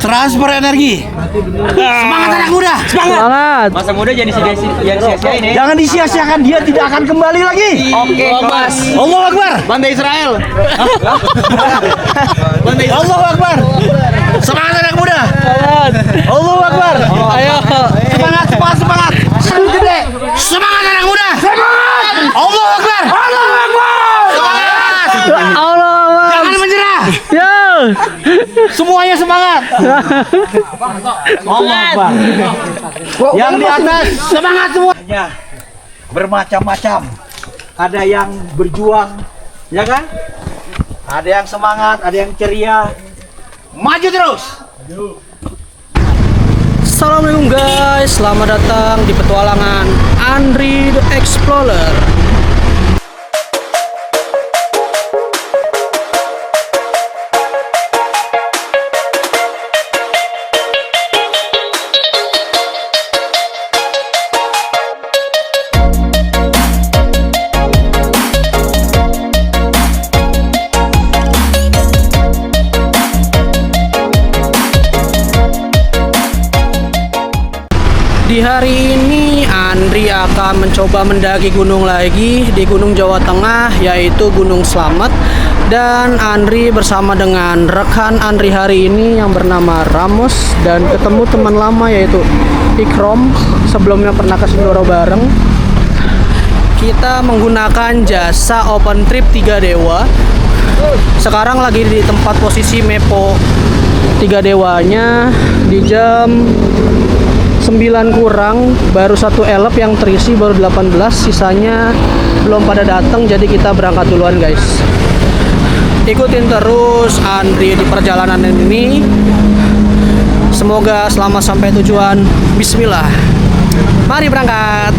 Transfer energi. Semangat anak muda. Semangat. Masa muda jadi sia-siain ya. Jangan disia-siakan, dia tidak akan kembali lagi. Oke, Mas. Allahu Akbar. Bandai Israel. Allahu Akbar. Semangat anak muda. Allahu Akbar. Ayo. Semangat, semangat. Gede. Semangat anak muda. Semangat. Allahu Akbar. Allahu Akbar. Semangat. Allah. Jangan menyerah. Ya. Semuanya semangat. Allahu Akbar. Yang di atas semangat semuanya. Bermacam-macam. Ada yang berjuang, ya kan? Ada yang semangat, ada yang ceria. Maju terus. Assalamualaikum guys, selamat datang di petualangan Andri the Explorer. Di hari ini Andri akan mencoba mendaki gunung lagi di Gunung Jawa Tengah, yaitu Gunung Slamet. Dan Andri bersama dengan rekan Andri hari ini yang bernama Ramos, dan ketemu teman lama yaitu Ikrom, sebelumnya pernah ke Sindoro bareng. Kita menggunakan jasa open trip 3 Dewa. Sekarang lagi di tempat posisi Mepo 3 Dewanya di jam 9 kurang, baru satu elep yang terisi baru 18, sisanya belum pada datang, jadi kita berangkat duluan guys. Ikutin terus Andri di perjalanan ini, semoga selamat sampai tujuan. Bismillah, mari berangkat.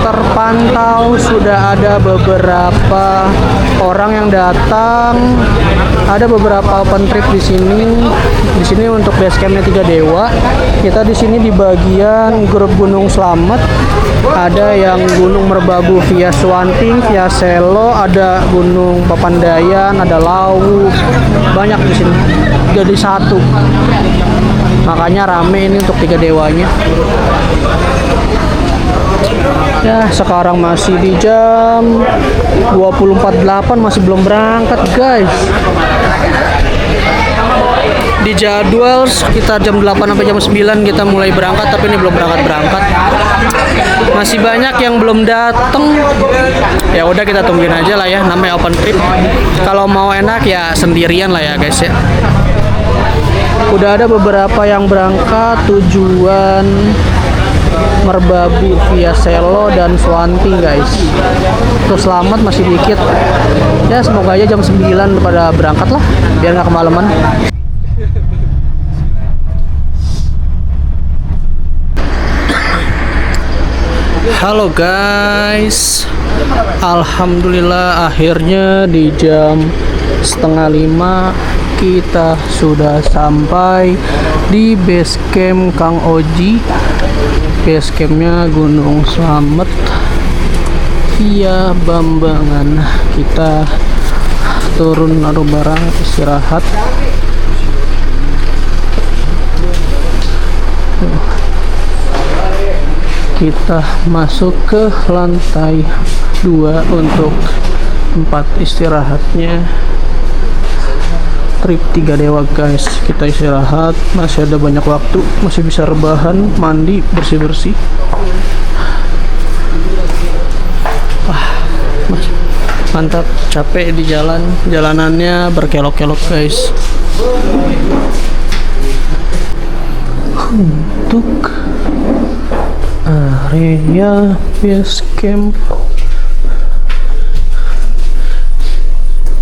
Terpantau sudah ada beberapa orang yang datang. Ada beberapa open trip di sini. Di sini untuk base campnya 3 Dewa. Kita di sini di bagian grup Gunung Slamet. Ada yang Gunung Merbabu via Swanting, via Selo, ada Gunung Papandayan, ada Lawu. Banyak di sini. Jadi satu. Makanya rame ini untuk 3 Dewanya. Ya, sekarang masih di jam 24.08, masih belum berangkat guys. Di jadwal sekitar jam 8 sampai jam 9 kita mulai berangkat, tapi ini belum berangkat. Masih banyak yang belum datang. Ya udah, kita tungguin aja lah ya, namanya open trip. Kalau mau enak ya sendirian lah ya guys ya. Udah ada beberapa yang berangkat tujuan Merbabu via Selo dan Swanting guys. Terus selamat masih dikit. Ya semoga aja jam 9 pada berangkat lah, biar nggak kemalaman. Halo guys, alhamdulillah akhirnya di jam 4:30 kita sudah sampai di base camp Kang Oji. Base campnya Gunung Slamet via Bambangan. Kita turun naruh barang, istirahat. Kita masuk ke lantai 2 untuk tempat istirahatnya. Trip 3 Dewa guys, kita istirahat, masih ada banyak waktu, masih bisa rebahan, mandi, bersih-bersih. Wah, mantap, capek di jalan, jalanannya berkelok-kelok guys. Untuk area base camp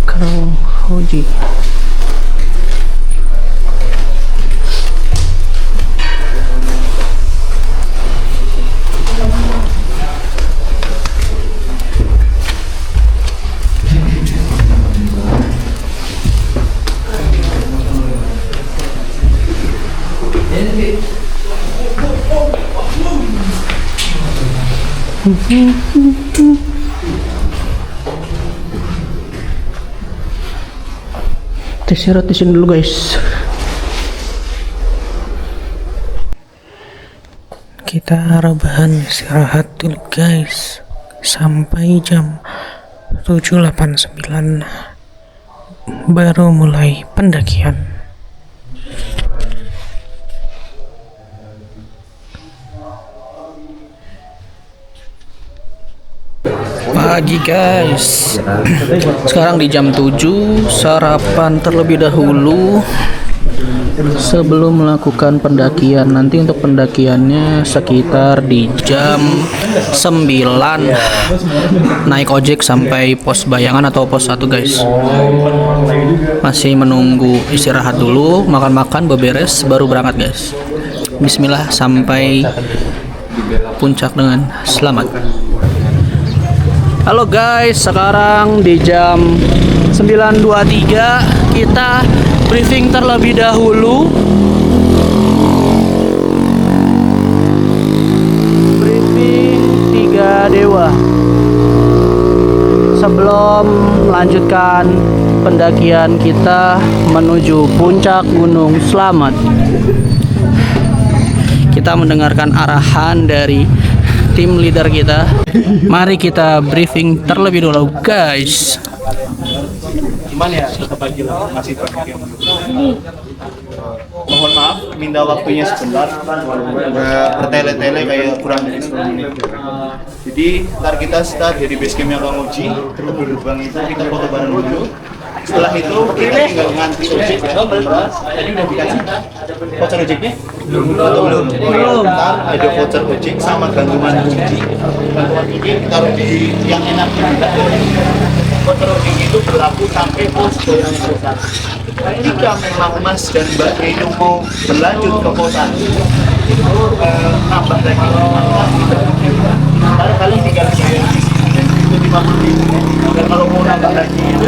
Kang Oji. Istirahat di sini dulu guys. Kita rebahan istirahat dulu guys sampai jam 7.89 baru mulai pendakian. Pagi guys, sekarang di jam 7, sarapan terlebih dahulu sebelum melakukan pendakian. Nanti untuk pendakiannya sekitar di jam 9 naik ojek sampai pos Bayangan atau pos 1 guys. Masih menunggu istirahat dulu, makan-makan beberes baru berangkat guys. Bismillah sampai puncak dengan selamat. Halo guys, sekarang di jam 9.23 kita briefing terlebih dahulu. Briefing 3 dewa sebelum melanjutkan pendakian kita menuju puncak Gunung Slamet. Kita mendengarkan arahan dari tim leader kita. Mari kita briefing terlebih dulu guys. Cuman ya tetap aja lah, masih banyak yang mohon maaf, minta waktunya sebentar, bertele-tele kayak kurang dari 10 menit. Jadi ntar kita start dari base campnya Kang Oji, terus di gerbang itu kita foto bareng dulu. Setelah itu kita tinggal ngantri ojek ya. Tadi udah dikasih voucher ojeknya? Atau belum? Ntar ada voucher ojek sama gantungan kunci. Gantungan kunci taruh di yang enak kita. Voucher ojek itu berlaku sampai pos 1. Jika memang Mas dan Mbak itu mau berlanjut ke pos 1, itu nambah lagi. Ntar kalian tinggal bayar itu 50.000. Dan kalau mau nambah lagi itu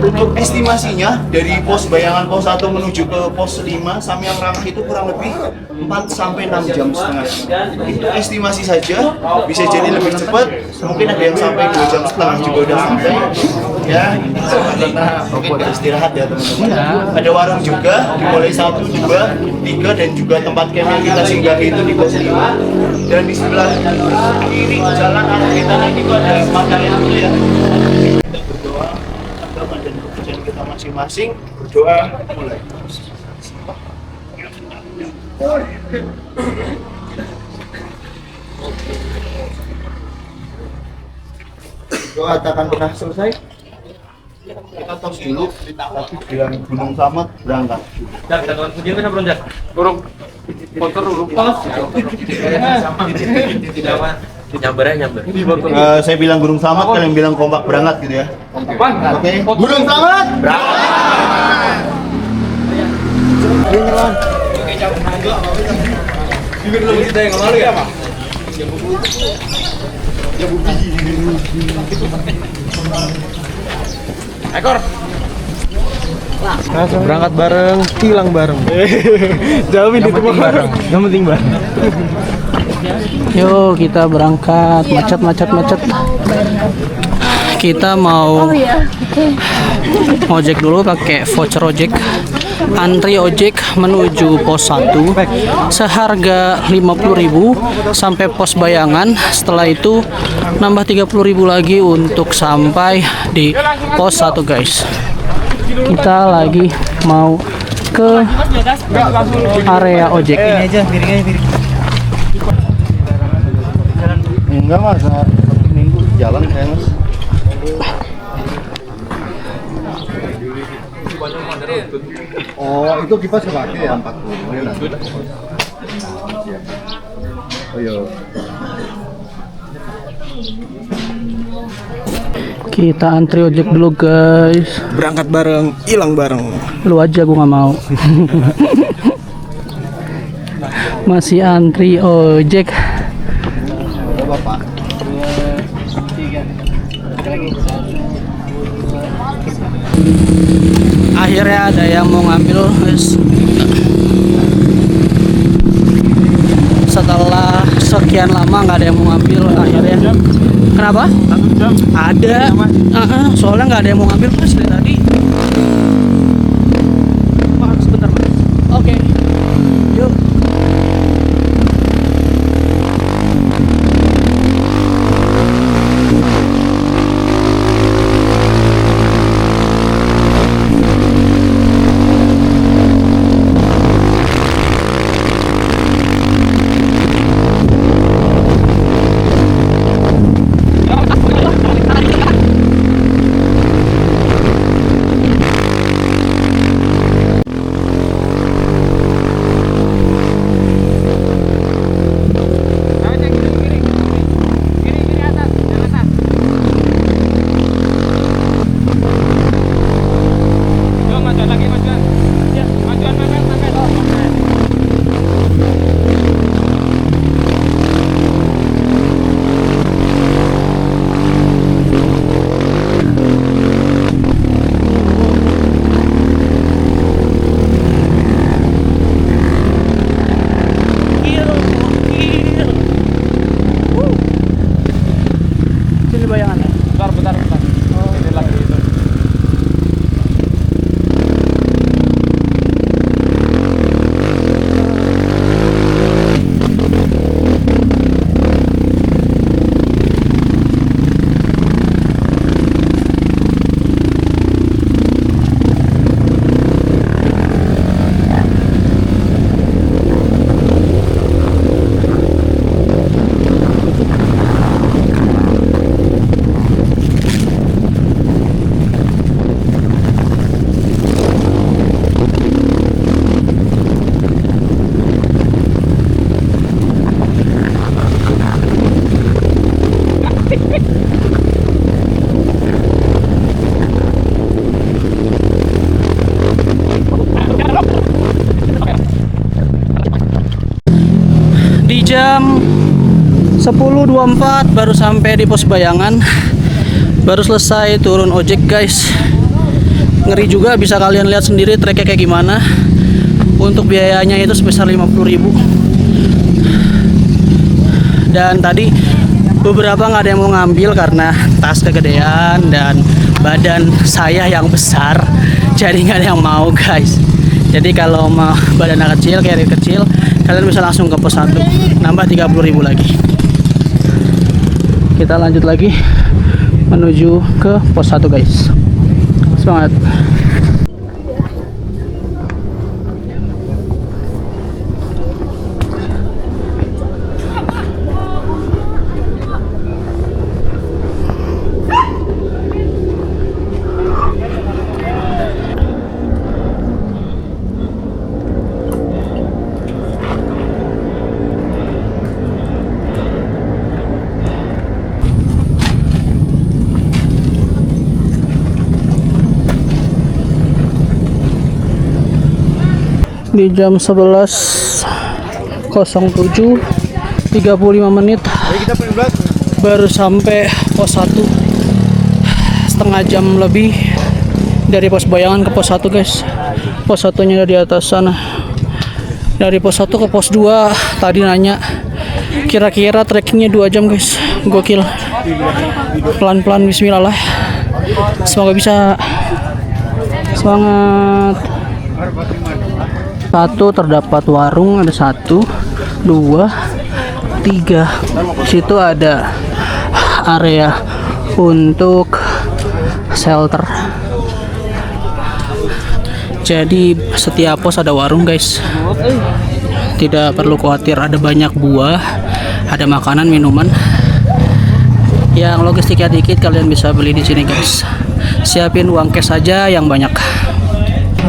untuk estimasinya dari pos Bayangan pos 1 menuju ke pos 5 Samyang Ramah itu kurang lebih 4 sampai 6 jam setengah. Itu estimasi saja, bisa jadi lebih cepat, mungkin ada yang sampai 2 jam setengah juga udah sampai. Ya, karena mungkin nggak istirahat ya teman-teman. Ada warung juga, dimulai 1, 2, 3 dan juga tempat camp yang kita singgahi itu di pos 5. Dan di sebelah kiri jalan arah kita nanti itu ada makanan dulu ya. Kita berdoa agama dan kepercayaan kita masing-masing, berdoa mulai. Doa takkan pernah selesai. Kita tos dulu, tapi bilang Gunung Slamet berangkat. Saya bilang Gunung Slamet, kalian bilang kompak berangkat gitu ya. Oke. Gunung Slamet berangkat. Ekor. Berangkat bareng, hilang bareng. Jauhin itu bareng. Yang penting bareng. Yuk kita berangkat, macet. Kita mau ojek dulu pakai voucher ojek. Antri ojek menuju pos 1 seharga 50.000 sampai pos Bayangan. Setelah itu nambah 30.000 lagi untuk sampai di pos 1 guys. Kita lagi mau ke area ojek. Ini aja, piringnya. Enggak mas, minggu jalan ya mas. Oh itu kipas kepake ya 40. Oh iya. Kita antri ojek dulu guys. Berangkat bareng, hilang bareng. Lu aja, gua nggak mau. Masih antri ojek. Bapak. Akhirnya ada yang mau ngambil guys. sekian lama nggak ada yang mau ngambil akhirnya. Kenapa? 1 jam. Ada. Soalnya nggak ada yang mau ngambil Mas dari tadi. Pak, sebentar Mas. Oke. Yuk. Sini bayangannya. Bentar. Ini lagi itu. Di jam 10.24 baru sampai di pos bayangan. Baru selesai turun ojek guys. Ngeri juga, bisa kalian lihat sendiri treknya kayak gimana. Untuk biayanya itu sebesar 50.000. Dan tadi beberapa nggak ada yang mau ngambil karena tas kegedean dan badan saya yang besar, jadi nggak ada yang mau guys. Jadi kalau mau badan kecil, carrier kecil, kalian bisa langsung ke pos 1, nambah 30.000 lagi. Kita lanjut lagi menuju ke pos 1 guys. Semangat. Di jam 11.07 35 menit baru sampai pos 1. Setengah jam lebih dari pos bayangan ke pos 1 guys. Pos 1 nya di atas sana. Dari pos 1 ke pos 2 tadi nanya kira-kira trekkingnya 2 jam guys. Gokil. Pelan-pelan, bismillah lah. Semoga bisa. Semangat. 1 terdapat warung, ada 1, 2, 3. Situ ada area untuk shelter. Jadi setiap pos ada warung guys. Tidak perlu khawatir, ada banyak buah, ada makanan, minuman. Yang logistiknya dikit kalian bisa beli di sini guys. Siapin uang cash saja yang banyak.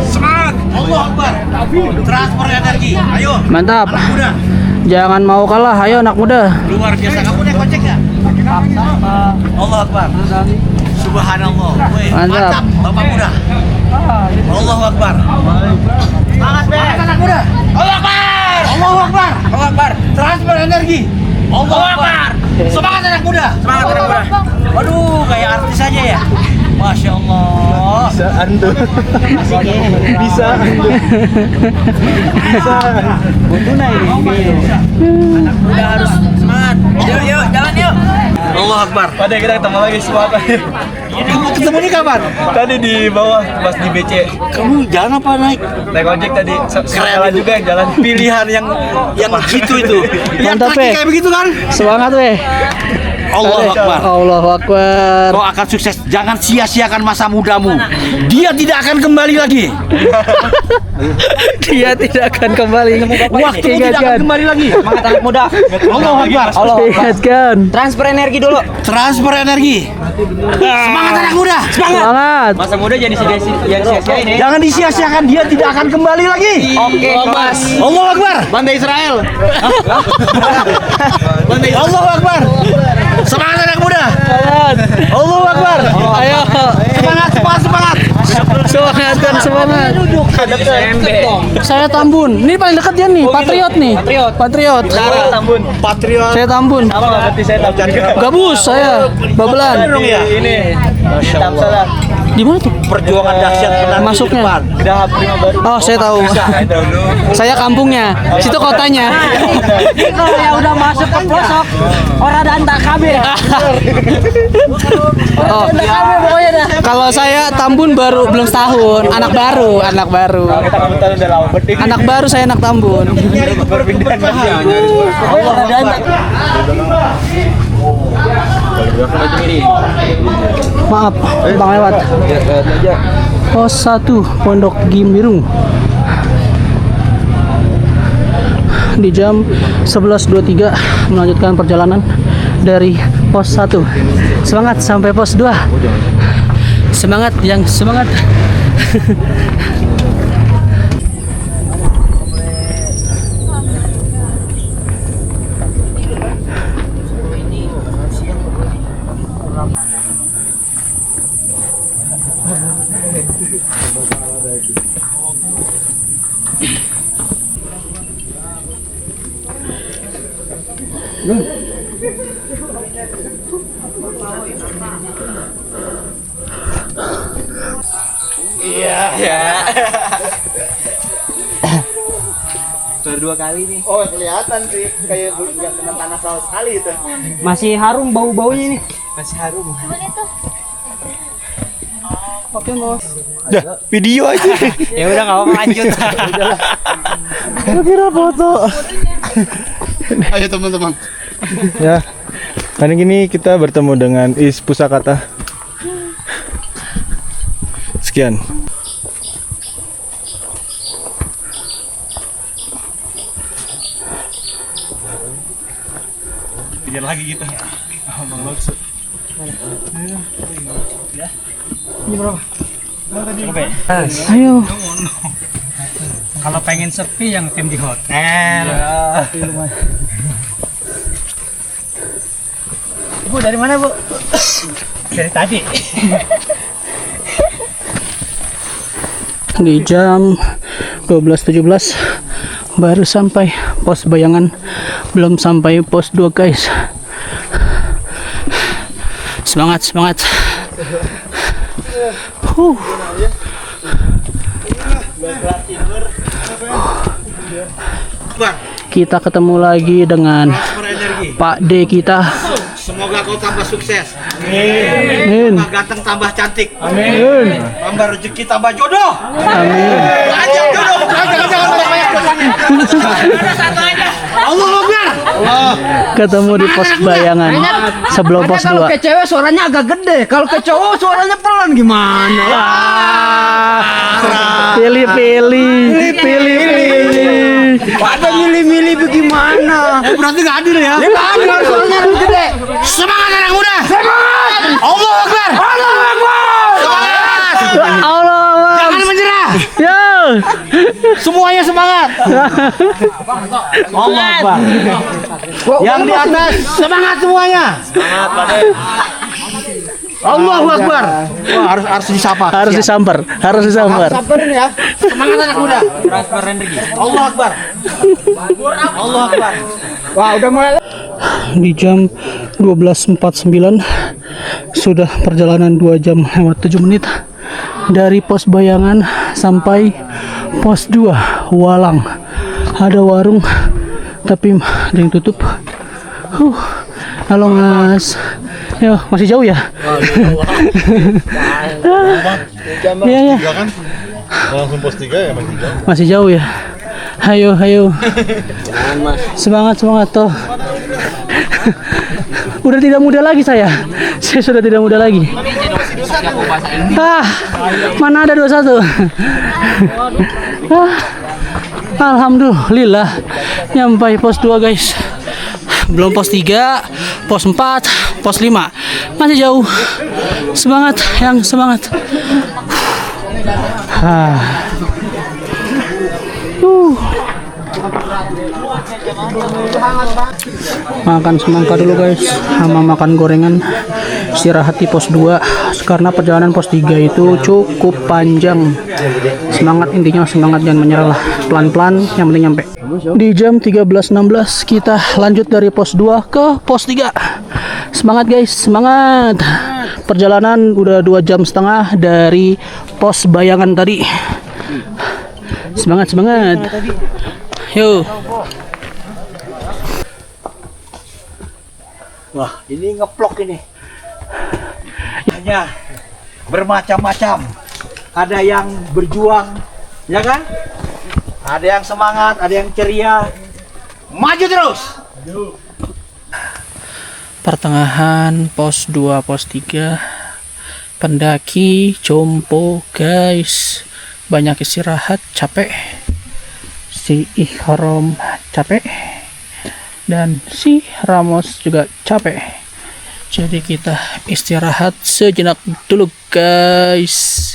Semangat! Allah Akbar! Transfer energi, ayo! Mantap. Anak muda, Jangan mau kalah, ayo anak muda. luar biasa. Kamu naik ojek nggak? Allah Akbar! Subhanallah. Weh, Mantap. Bapak muda. Allah Akbar! Semangat, Bek! Anak muda! Allah Akbar! Allah Akbar! Allah Akbar! Transfer energi! Allah Akbar! Semangat anak muda! Semangat anak muda! Waduh, kayak artis aja ya. Masya Allah. Bisa ando. Bisa ando. Bisa. Anak muda harus semangat. Akbar. Pada kita ketemu lagi semangat. Kamu ketemu ini kapan? Tadi di bawah pas di BC. Kamu jalan apa naik? Naik ojek tadi. Keren juga yang jalan. Pilihan yang gitu itu. Yang Mantap, kaki ya. kayak begitu kan? Semangat weh. Allahu Akbar. Allahu Akbar. Kau akan sukses. Jangan sia-siakan masa mudamu. Dia tidak akan kembali lagi. Dia tidak akan kembali. Waktu tidak akan kembali lagi. Semangat anak muda. Allahu Akbar. Ingatkan. Transfer energi dulu. Transfer energi. Semangat anak muda. Semangat. Masa muda jadi sia-siain ya. Jangan disia-siakan. Dia tidak akan kembali lagi. Oke, Mas. Allahu Akbar. Bandai Israel. Allahu Akbar. Semangat anak muda. Allahu Akbar. Ayo. Semangat, semangat. Semangatkan semangat. Saya Tambun. Ini paling dekat dia nih. Patriot nih. Patriot. Tambun. Patriot. Saya Tambun. Sama nggak ngerti saya Tambun. Gabus saya. Babelan. Ini. Masya Allah. Di mana tuh? Perjuangan dahsyat menanti Masuknya. di depan. Udah prima baru. Oh, saya tahu. Saya kampungnya. Situ kotanya. Kalau yang udah masuk ke pelosok, orang dan tak kabir. Oh. Pokoknya dah. Kalau saya Tambun baru belum setahun, anak baru. Kita kebetulan udah lama berdiri. Anak baru saya anak Tambun. Berpindah Orang dan tak. Maaf, Bang lewat. Pos 1 Pondok Gimbirung. Di jam 11.23 melanjutkan perjalanan dari pos 1. Semangat sampai pos 2. Semangat yang semangat. Baru 2 kali nih. Oh, kelihatan sih kayak nggak kena tanah sama sekali itu. Masih harum bau-baunya nih. Masih harum. Oke, Mas. Video aja. Ya udah enggak apa-apa lanjut. Kira foto. Ayo teman-teman. Ya. Kali ini kita bertemu dengan Is Pusakata. Sekian. Biar lagi gitu. Bang maksud. Ayo. Kalau pengen sepi yang tim di hotel. Bu, dari mana, Bu? Dari tadi. Di jam 12.17 baru sampai pos Bayangan, belum sampai pos 2 guys. Semangat, semangat. Kita ketemu lagi dengan Pak D kita. Semoga kau tambah sukses. Amin. Tambah ganteng, tambah cantik. Amin. Tambah rezeki, tambah jodoh. Amin. Ajak jodoh. Jangan banyak dosanya. Allahu Akbar. Ketemu di pos Bayangan sebelum pos 2. Kalau ke cewek suaranya agak gede, kalau ke cowok suaranya pelan gimana? Pilih-pilih. Ada milih-milih bagaimana? Berarti nggak adil ya? Kalau suaranya lebih gede. Semangat anak muda. Semangat. Allahu Akbar. Allahu Akbar. Semangat. Allah. Jangan menyerah. Yo. Semuanya semangat. Allahu Akbar. Yang di atas semangat semuanya. Semangat Pak. Allahu Akbar. Wah, harus disapa. Harus disamper, harus disamper. Samperin ya. Semangat anak muda. Transfer energi. Allahu Akbar. Allahu Akbar. Wah, udah mulai. Di jam 12.49 sudah perjalanan 2 jam lewat 7 menit dari pos Bayangan sampai pos 2 Walang. Ada warung tapi ada yang tutup. Halo Mas, Yo, masih jauh ya? Iya ya. kan? Langsung pos 3 ya masih jauh. Masih jauh ya. Ayo, ayo. Semangat, semangat toh. Udah tidak muda lagi saya. Saya sudah tidak muda lagi. Mana ada 21. Alhamdulillah nyampai pos 2 guys. Belum pos 3, pos 4, pos 5. Masih jauh. Semangat, yang semangat. Makan semangka dulu guys, sama makan gorengan. Istirahat di pos 2 karena perjalanan pos 3 itu cukup panjang. Semangat, intinya semangat, jangan menyerah lah. Pelan-pelan, yang penting nyampe. Di jam 13.16 kita lanjut dari pos 2 ke pos 3. Semangat guys, semangat. Perjalanan udah 2,5 jam dari pos bayangan tadi. Semangat, semangat. Yuk. Wah, ini ngeplok ini. Hanya bermacam-macam. Ada yang berjuang, ya kan? Ada yang semangat, ada yang ceria. Maju terus. Pertengahan pos 2, pos 3. Pendaki compo guys. Banyak istirahat, capek. Si Ihrom capek. Dan si Ramos juga capek. Jadi kita istirahat sejenak dulu guys.